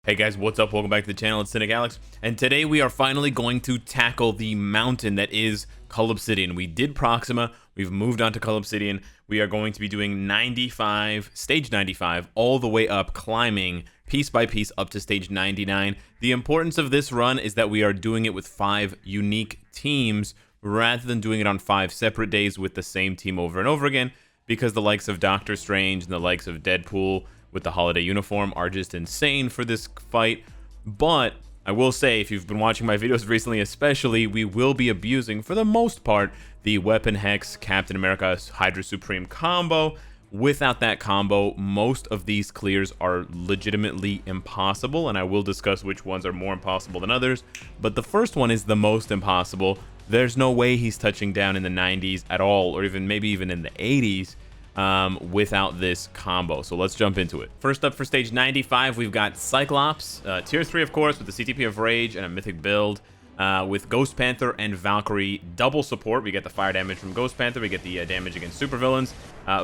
Hey guys, what's up? Welcome back to the channel. It's Cynicalex, and today we are finally going to tackle the mountain that is Cull Obsidian. We did Proxima, we've moved on to Cull Obsidian. We are going to be doing 95, stage 95, all the way up, climbing piece by piece up to stage 99. The importance of this run is that we are doing it with 5 unique teams, rather than doing it on 5 separate days with the same team over and over again, because the likes of Doctor Strange and the likes of Deadpool with the holiday uniform are just insane for this fight. But I will say, if you've been watching my videos recently especially, we will be abusing, for the most part, the Weapon Hex Captain America Hydra Supreme combo. Without that combo, most of these clears are legitimately impossible, and I will discuss which ones are more impossible than others. But the first one is the most impossible. There's no way he's touching down in the 90s at all, or even maybe even in the 80s. Without this combo. So let's jump into it. First up for stage 95, we've got Cyclops, tier 3 of course, with the CTP of Rage and a mythic build, with Ghost Panther and Valkyrie double support. We get the fire damage from Ghost Panther, we get the damage against supervillains.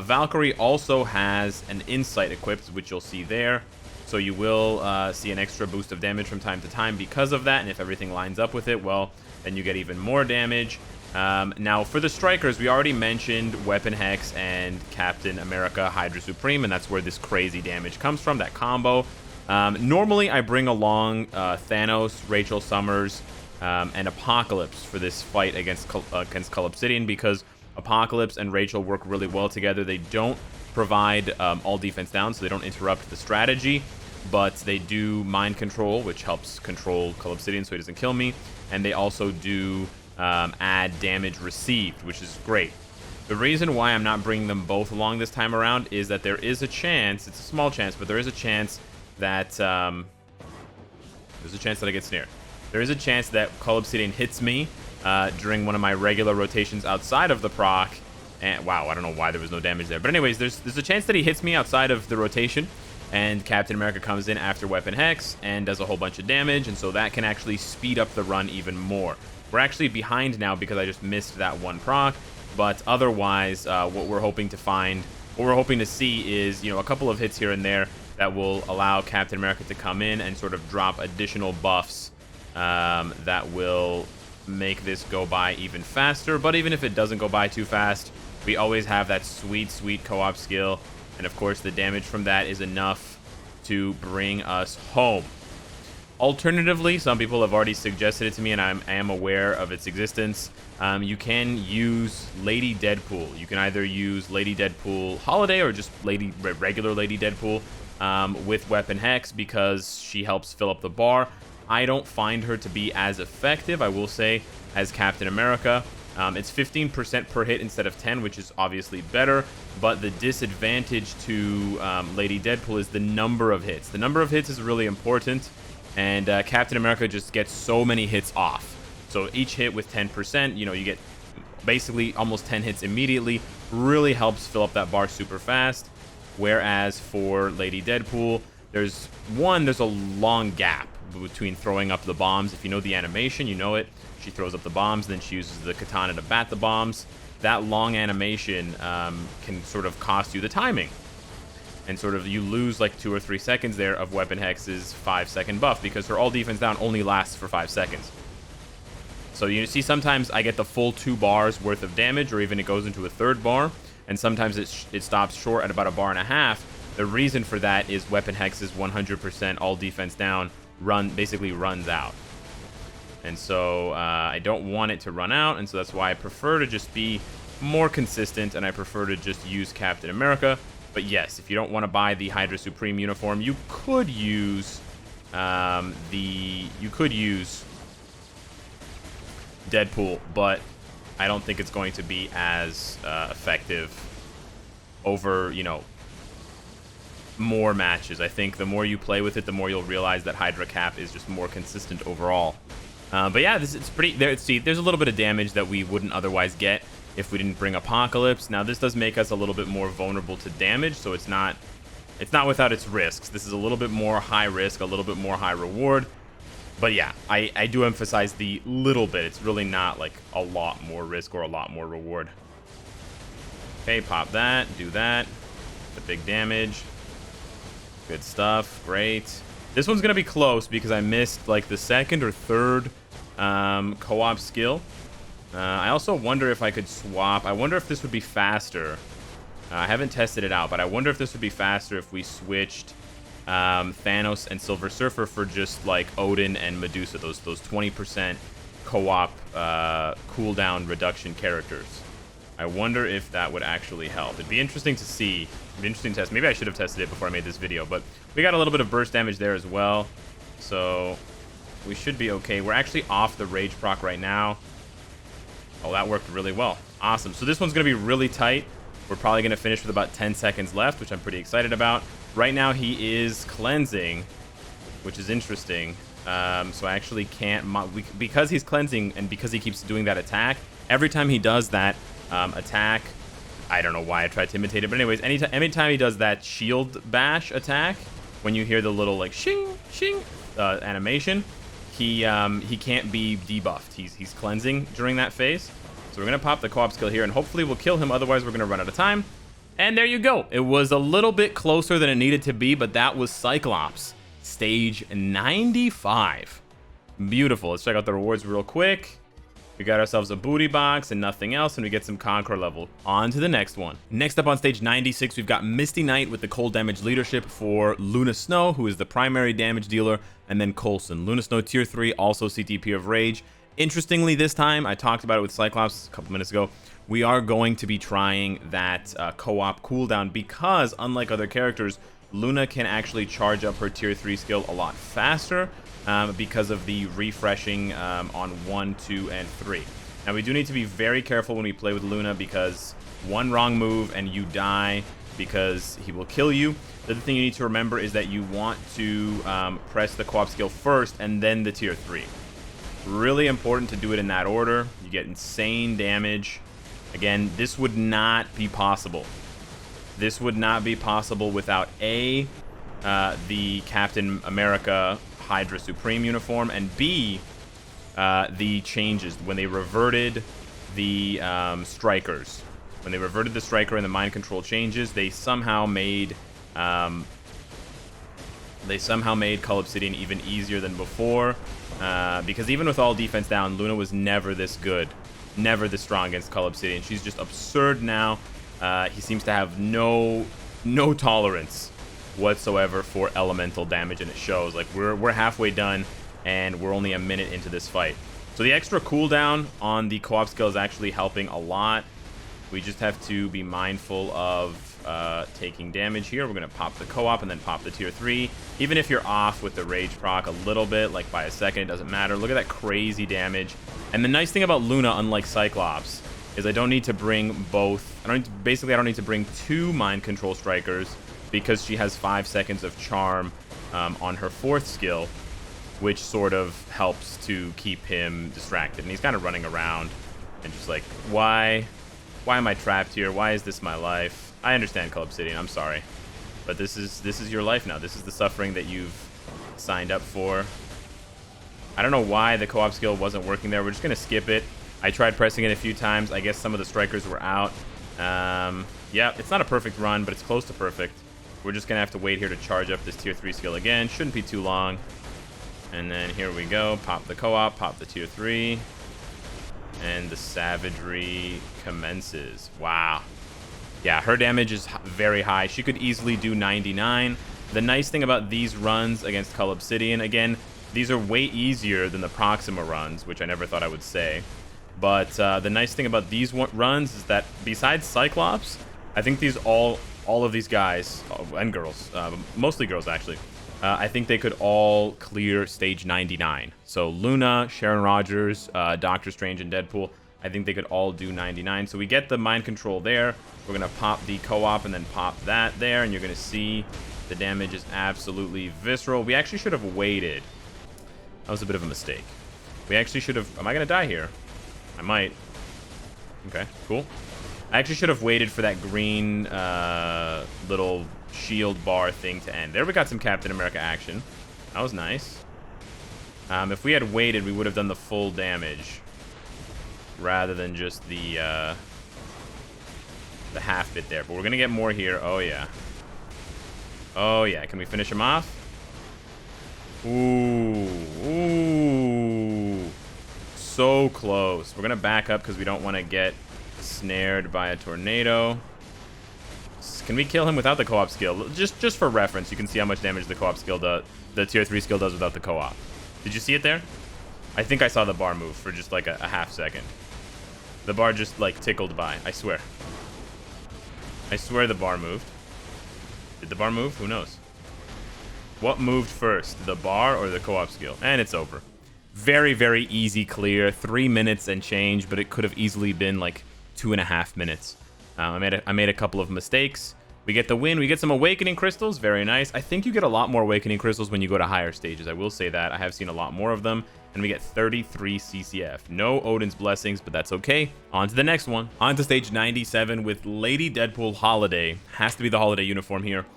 Valkyrie also has an insight equipped, which you'll see there, so you will see an extra boost of damage from time to time because of that, and if everything lines up with it, well, then you get even more damage. Now, for the strikers, we already mentioned Weapon Hex and Captain America Hydra Supreme, and that's where this crazy damage comes from, that combo. Normally, I bring along Thanos, Rachel Summers, and Apocalypse for this fight against Cull Obsidian, because Apocalypse and Rachel work really well together. They don't provide all defense down, so they don't interrupt the strategy, but they do mind control, which helps control Cull Obsidian so he doesn't kill me, and they also do add damage received, which is great. The reason why I'm not bringing them both along this time around is that there is a chance, it's a small chance, but there is a chance that I get snared. There is a chance that Cull Obsidian hits me during one of my regular rotations outside of the proc, and wow, I don't know why there was no damage there, but anyways, there's a chance that he hits me outside of the rotation, and Captain America comes in after Weapon Hex and does a whole bunch of damage, and so that can actually speed up the run even more. We're actually behind now because I just missed that one proc, but otherwise, what we're hoping to see is, a couple of hits here and there that will allow Captain America to come in and sort of drop additional buffs that will make this go by even faster. But even if it doesn't go by too fast, we always have that sweet, sweet co-op skill, and of course, the damage from that is enough to bring us home. Alternatively, some people have already suggested it to me, and I am aware of its existence. You can use Lady Deadpool. You can either use Lady Deadpool Holiday or just regular Lady Deadpool with Weapon Hex, because she helps fill up the bar. I don't find her to be as effective, I will say, as Captain America. It's 15% per hit instead of 10, which is obviously better, but the disadvantage to Lady Deadpool is the number of hits. The number of hits is really important, and Captain America just gets so many hits off. So each hit with 10%, you get basically almost 10 hits immediately. Really helps fill up that bar super fast. Whereas for Lady Deadpool, there's a long gap between throwing up the bombs. If you know the animation, you know it. She throws up the bombs, then she uses the katana to bat the bombs. That long animation can sort of cost you the timing. And sort of you lose like 2 or 3 seconds there of Weapon Hex's 5-second buff, because her all defense down only lasts for 5 seconds. So you see, sometimes I get the full 2 bars worth of damage, or even it goes into a 3rd bar, and sometimes it stops short at about a bar and a half. The reason for that is Weapon Hex's 100% all defense down basically runs out. And so I don't want it to run out, and so that's why I prefer to just be more consistent, and I prefer to just use Captain America. But yes, if you don't want to buy the Hydra Supreme uniform, you could use Deadpool, but I don't think it's going to be as effective over, more matches. I think the more you play with it, the more you'll realize that Hydra Cap is just more consistent overall. But yeah, it's pretty there. See, there's a little bit of damage that we wouldn't otherwise get if we didn't bring Apocalypse. Now, this does make us a little bit more vulnerable to damage, so it's not without its risks. This is a little bit more high risk, a little bit more high reward. But yeah, I do emphasize the little bit. It's really not like a lot more risk or a lot more reward. Okay, pop that, do that. The big damage. Good stuff. Great. This one's gonna be close because I missed like the second or third co-op skill. I also wonder if I could swap. I wonder if this would be faster. I haven't tested it out, but I wonder if this would be faster if we switched Thanos and Silver Surfer for just like Odin and Medusa, those 20% co-op cooldown reduction characters. I wonder if that would actually help. It'd be interesting to see. It'd be interesting to test. Maybe I should have tested it before I made this video, but we got a little bit of burst damage there as well, so we should be okay. We're actually off the rage proc right now. Oh, that worked really well. Awesome. So this one's going to be really tight. We're probably going to finish with about 10 seconds left, which I'm pretty excited about. Right now, he is cleansing, which is interesting. So I actually can't... because he's cleansing and because he keeps doing that attack, every time he does that attack... I don't know why I tried to imitate it, but anyways, anytime he does that shield bash attack, when you hear the little, like, shing, shing animation... He can't be debuffed. He's cleansing during that phase. So we're going to pop the co-op skill here, and hopefully we'll kill him. Otherwise, we're going to run out of time. And there you go. It was a little bit closer than it needed to be, but that was Cyclops. Stage 95. Beautiful. Let's check out the rewards real quick. We got ourselves a booty box and nothing else, and we get some Conqueror level. On to the next one. Next up on stage 96, we've got Misty Knight with the cold damage leadership for Luna Snow, who is the primary damage dealer, and then Coulson. Luna Snow tier 3, also CTP of Rage. Interestingly, this time, I talked about it with Cyclops a couple minutes ago, we are going to be trying that co-op cooldown because, unlike other characters, Luna can actually charge up her tier 3 skill a lot faster, because of the refreshing on 1, 2, and 3. Now, we do need to be very careful when we play with Luna because one wrong move and you die because he will kill you. The other thing you need to remember is that you want to press the co-op skill first and then the tier 3. Really important to do it in that order. You get insane damage. Again, this would not be possible. This would not be possible without the Captain America Hydra Supreme uniform, and B, the changes when they reverted the strikers. When they reverted the striker and the mind control changes, they somehow made Cull Obsidian even easier than before. Because even with all defense down, Luna was never this good, never this strong against Cull Obsidian. She's just absurd now. He seems to have no tolerance whatsoever for elemental damage, and it shows. Like, we're halfway done and we're only a minute into this fight, so the extra cooldown on the co-op skill is actually helping a lot. We just have to be mindful of taking damage here. We're gonna pop the co-op and then pop the tier 3. Even if you're off with the rage proc a little bit, like by a second, it doesn't matter. Look at that crazy damage. And the nice thing about Luna, unlike Cyclops, is I don't need to bring both. I don't need to bring 2 mind control strikers, because she has 5 seconds of charm on her 4th skill, which sort of helps to keep him distracted. And he's kind of running around and just like, why am I trapped here? Why is this my life? I understand, Cull Obsidian, I'm sorry. But this is your life now. This is the suffering that you've signed up for. I don't know why the co-op skill wasn't working there. We're just going to skip it. I tried pressing it a few times. I guess some of the strikers were out. Yeah, it's not a perfect run, but it's close to perfect. We're just going to have to wait here to charge up this tier 3 skill again. Shouldn't be too long. And then here we go. Pop the co-op, pop the tier 3. And the savagery commences. Wow. Yeah, her damage is very high. She could easily do 99. The nice thing about these runs against Cull Obsidian, again, these are way easier than the Proxima runs, which I never thought I would say. But the nice thing about these runs is that besides Cyclops, I think all of these guys, and girls, mostly girls actually, I think they could all clear stage 99. So Luna, Sharon Rogers, Doctor Strange, and Deadpool, I think they could all do 99. So we get the mind control there. We're going to pop the co-op and then pop that there, and you're going to see the damage is absolutely visceral. We actually should have waited. That was a bit of a mistake. We actually should have... Am I going to die here? I might. Okay, cool. I actually should have waited for that green little shield bar thing to end. There we got some Captain America action. That was nice. If we had waited, we would have done the full damage rather than just the half bit there. But we're going to get more here. Oh, yeah. Oh, yeah. Can we finish him off? Ooh. Ooh. So close. We're going to back up because we don't want to get snared by a tornado. Can we kill him without the co-op skill? Just for reference, you can see how much damage the co-op skill does. The tier 3 skill does without the co-op. Did you see it there? I think I saw the bar move for just like a half second. The bar just like tickled by. I swear. I swear the bar moved. Did the bar move? Who knows? What moved first, the bar or the co-op skill? And it's over. Very, very easy clear. 3 minutes and change, but it could have easily been like 2.5 minutes. I made a couple of mistakes. We get the win. We get some awakening crystals. Very nice. I think you get a lot more awakening crystals when you go to higher stages. I will say that. I have seen a lot more of them. And we get 33 CCF. No Odin's blessings, but that's okay. On to the next one. On to stage 97 with Lady Deadpool Holiday. Has to be the holiday uniform here.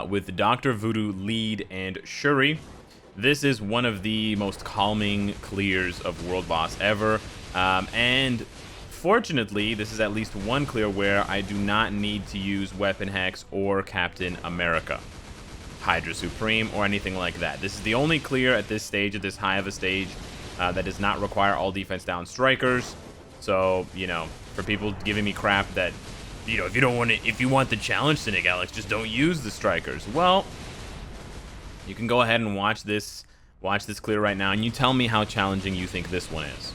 With Dr. Voodoo lead and Shuri. This is one of the most calming clears of World Boss ever. And fortunately, this is at least one clear where I do not need to use Weapon Hex or Captain America, Hydra Supreme, or anything like that. This is the only clear at this stage, at this high of a stage, that does not require all defense down strikers. So, you know, for people giving me crap that, you know, if you want the challenge, Cynicalex, just don't use the strikers. Well, you can go ahead and watch this clear right now, and you tell me how challenging you think this one is.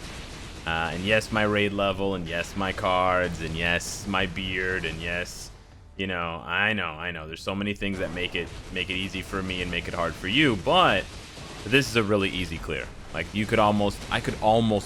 And yes, my raid level, and yes, my cards, and yes, my beard, and yes, you know, I know. There's so many things that make it easy for me and make it hard for you, but this is a really easy clear. Like, I could almost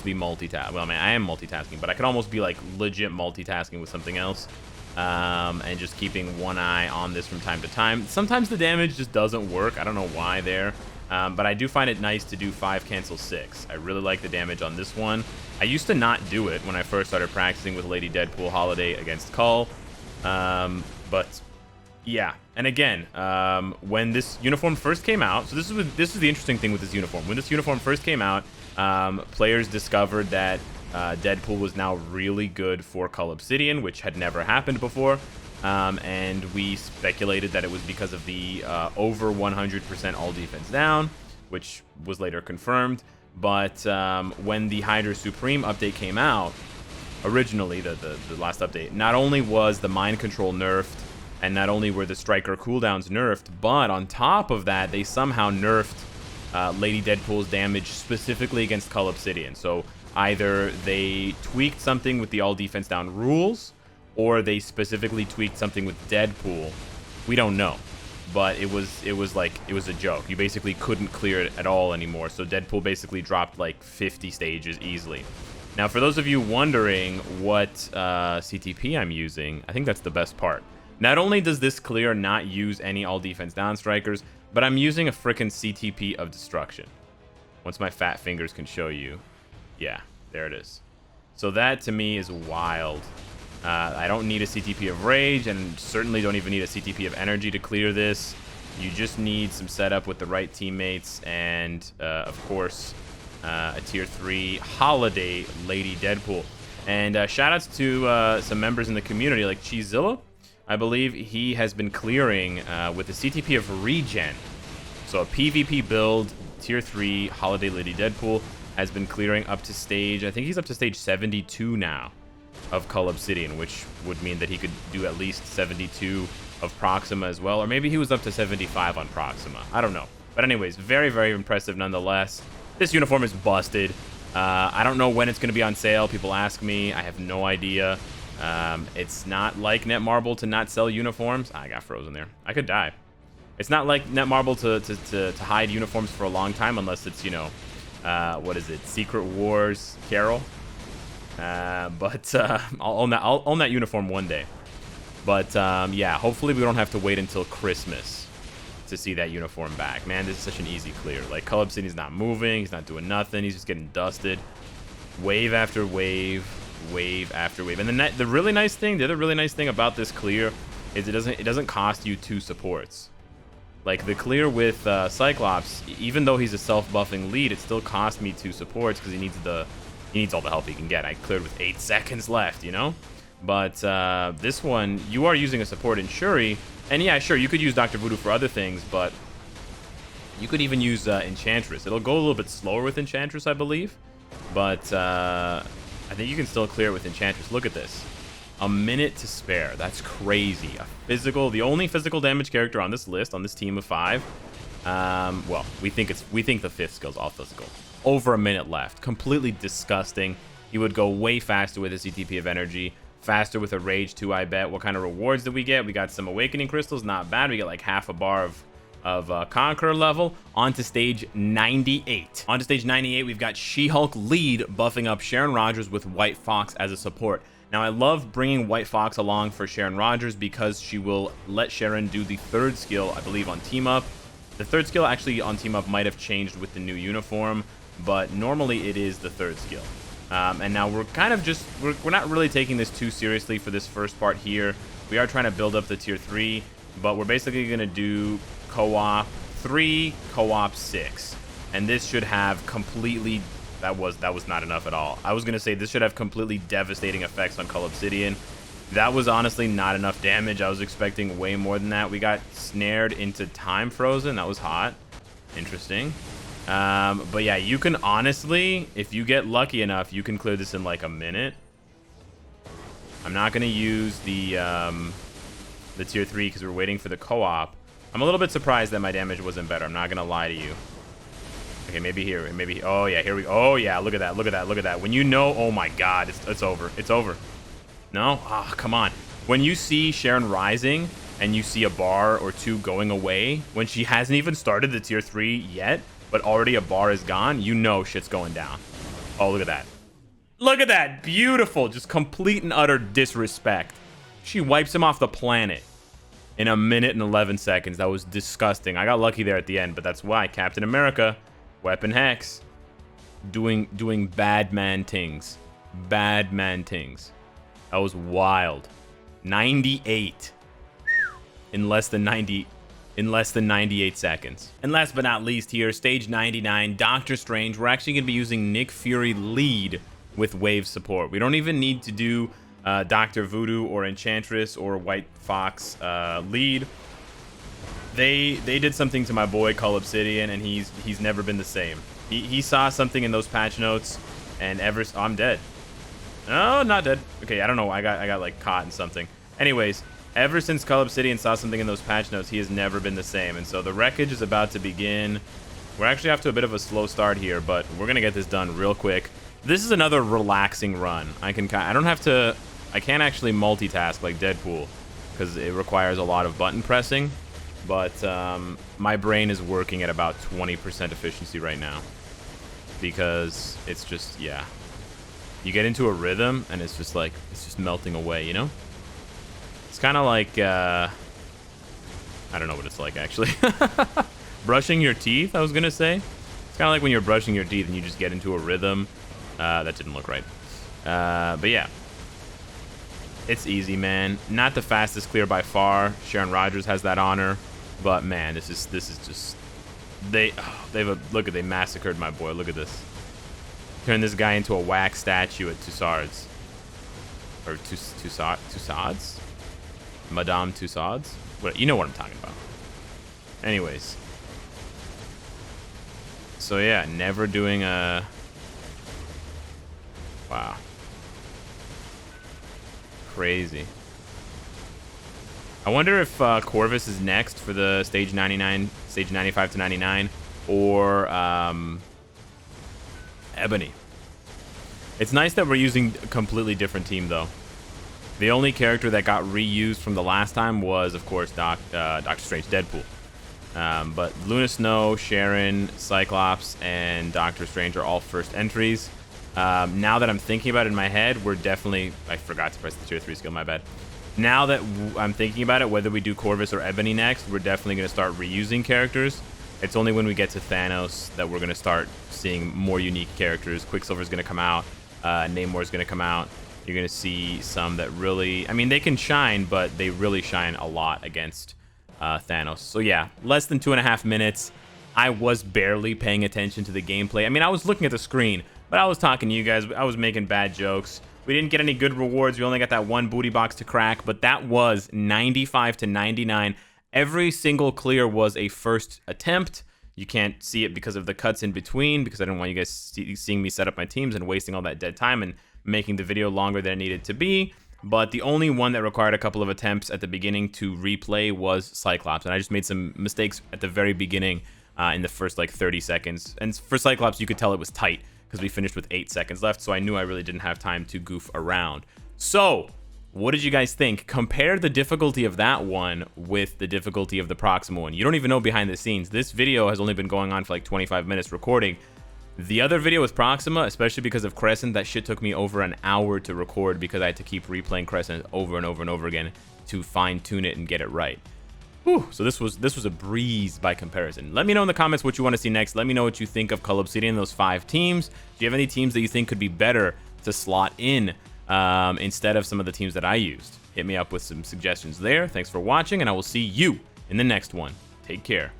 be multitasking. Well, I mean, I am multitasking, but I could almost be like legit multitasking with something else, and just keeping one eye on this from time to time. Sometimes the damage just doesn't work. I don't know why there. But I do find it nice to do 5 cancel 6. I really like the damage on this one. I used to not do it when I first started practicing with Lady Deadpool Holiday against Cull. But yeah, and again, when this uniform first came out, so this is the interesting thing with this uniform. When this uniform first came out, players discovered that Deadpool was now really good for Cull Obsidian, which had never happened before. And we speculated that it was because of the over 100% all defense down, which was later confirmed. But when the Hydra Supreme update came out, originally, the last update, not only was the mind control nerfed, and not only were the striker cooldowns nerfed, but on top of that, they somehow nerfed Lady Deadpool's damage specifically against Cull Obsidian. So either they tweaked something with the all defense down rules, or they specifically tweaked something with Deadpool. We don't know, but it was a joke. You basically couldn't clear it at all anymore. So Deadpool basically dropped like 50 stages easily. Now, for those of you wondering what CTP I'm using, I think that's the best part. Not only does this clear not use any all defense down strikers, but I'm using a frickin' CTP of destruction. Once my fat fingers can show you, yeah, there it is. So that to me is wild. I don't need a CTP of Rage, and certainly don't even need a CTP of Energy to clear this. You just need some setup with the right teammates, and of course, a tier 3 Holiday Lady Deadpool. And shoutouts to some members in the community, like Cheezilla. I believe he has been clearing with the CTP of Regen. So a PvP build, tier 3 Holiday Lady Deadpool has been clearing up to stage, I think he's up to stage 72 now of Cull Obsidian, which would mean that he could do at least 72 of Proxima as well, or maybe he was up to 75 on Proxima. I don't know. But anyways, very, very impressive nonetheless. This uniform is busted. I don't know when it's going to be on sale. People ask me. I have no idea. It's not like Netmarble to not sell uniforms. I got frozen there. I could die. It's not like Netmarble to hide uniforms for a long time, unless it's, you know, what is it? Secret Wars Carol. But I'll own that uniform one day. But yeah, hopefully we don't have to wait until Christmas to see that uniform back. Man, this is such an easy clear. Like, Cull Obsidian's not moving, he's not doing nothing, he's just getting dusted. Wave after wave, wave after wave. And the really nice thing, the other really nice thing about this clear is it doesn't cost you 2 supports. Like, the clear with Cyclops, even though he's a self-buffing lead, it still cost me 2 supports because he needs all the help he can get. I cleared with 8 seconds left, you know? But this one, you are using a support in Shuri. And yeah, sure, you could use Dr. Voodoo for other things, but You could even use Enchantress. It'll go a little bit slower with Enchantress, I believe. But I think you can still clear it with Enchantress. Look at this. A minute to spare. That's crazy. The only physical damage character on this list, on this team of 5. Well, we think the 5th skill's all physical. Over a minute left. Completely disgusting. He would go way faster with a CTP of energy. Faster with a Rage 2, I bet. What kind of rewards did we get? We got some Awakening Crystals. Not bad. We get like half a bar of Conqueror level. On to stage 98. On to stage 98, we've got She-Hulk lead buffing up Sharon Rogers with White Fox as a support. Now, I love bringing White Fox along for Sharon Rogers because she will let Sharon do the 3rd skill, I believe, on Team Up. The 3rd skill actually on Team Up might have changed with the new uniform, but normally it is the 3rd skill. And now we're kind of just, we're not really taking this too seriously for this first part here. We are trying to build up the tier 3, but we're basically going to do co-op 3, co-op 6. And this should have completely, that was not enough at all. I was going to say this should have completely devastating effects on Cull Obsidian. That was honestly not enough damage. I was expecting way more than that. We got snared into time frozen. That was hot. Interesting. But yeah, you can honestly, if you get lucky enough, you can clear this in like a minute. I'm not going to use the tier 3 because we're waiting for the co-op. I'm a little bit surprised that my damage wasn't better. I'm not going to lie to you. Okay, maybe here. Maybe. Oh, yeah, here we go. Oh, yeah, look at that. Look at that. Look at that. When you know, oh my God, it's over. It's over. No? Ah, oh, come on. When you see Sharon rising and you see a bar or 2 going away, when she hasn't even started the tier 3 yet, but already a bar is gone, you know shit's going down. Oh, look at that. Look at that. Beautiful. Just complete and utter disrespect. She wipes him off the planet in a minute and 11 seconds. That was disgusting. I got lucky there at the end, but that's why Captain America, Weapon Hex, doing bad man things. Bad man things. That was wild. 98 in less than 98 seconds. And last but not least here, stage 99, Doctor Strange. We're actually going to be using Nick Fury lead with wave support. We don't even need to do Dr. Voodoo or Enchantress or White Fox lead. They did something to my boy Cull Obsidian, and he's never been the same. He saw something in those patch notes, and oh, I'm dead. No, not dead. Okay, I don't know. I got like caught in something. Anyways, ever since Cull Obsidian saw something in those patch notes, he has never been the same. And so the wreckage is about to begin. We're actually off to a bit of a slow start here, but we're gonna get this done real quick. This is another relaxing run. I can't actually multitask like Deadpool because it requires a lot of button pressing. But my brain is working at about 20% efficiency right now because it's just, yeah. You get into a rhythm and it's just like, it's just melting away, you know? It's kind of like, I don't know what it's like actually. Brushing your teeth, I was going to say. It's kind of like when you're brushing your teeth and you just get into a rhythm. That didn't look right. But yeah. It's easy, man. Not the fastest clear by far. Sharon Rogers has that honor. But man, this is just... They massacred my boy. Look at this. Turn this guy into a wax statue at Tussauds. Or Tussauds? Madame Tussauds? What, you know what I'm talking about. Anyways. So yeah, never doing a... Wow. Crazy. I wonder if Corvus is next for the stage 99, stage 95 to 99, or Ebony. It's nice that we're using a completely different team, though. The only character that got reused from the last time was, of course, Doctor Strange, Deadpool. But Luna Snow, Sharon, Cyclops, and Doctor Strange are all first entries. Now that I'm thinking about it in my head, we're definitely... I forgot to press the tier 3 skill, my bad. Now that I'm thinking about it, whether we do Corvus or Ebony next, we're definitely going to start reusing characters. It's only when we get to Thanos that we're going to start seeing more unique characters. Quicksilver's going to come out. Namor's going to come out. You're going to see some that really... I mean, they can shine, but they really shine a lot against Thanos. So yeah, less than 2.5 minutes. I was barely paying attention to the gameplay. I mean, I was looking at the screen, but I was talking to you guys. I was making bad jokes. We didn't get any good rewards. We only got that one booty box to crack, but that was 95 to 99. Every single clear was a first attempt. You can't see it because of the cuts in between, because I don't want you guys seeing me set up my teams and wasting all that dead time and making the video longer than it needed to be. But the only one that required a couple of attempts at the beginning to replay was Cyclops, and I just made some mistakes at the very beginning in the first like 30 seconds. And for Cyclops, you could tell it was tight because we finished with 8 seconds left, so I knew I really didn't have time to goof around. So, what did you guys think? Compare the difficulty of that one with the difficulty of the Proxima one. You don't even know behind the scenes. This video has only been going on for like 25 minutes recording. The other video with Proxima, especially because of Crescent, that shit took me over an hour to record because I had to keep replaying Crescent over and over and over again to fine-tune it and get it right. Whew, so this was a breeze by comparison. Let me know in the comments what you want to see next. Let me know what you think of Cull Obsidian, those 5 teams. Do you have any teams that you think could be better to slot in instead of some of the teams that I used? Hit me up with some suggestions there. Thanks for watching, and I will see you in the next one. Take care.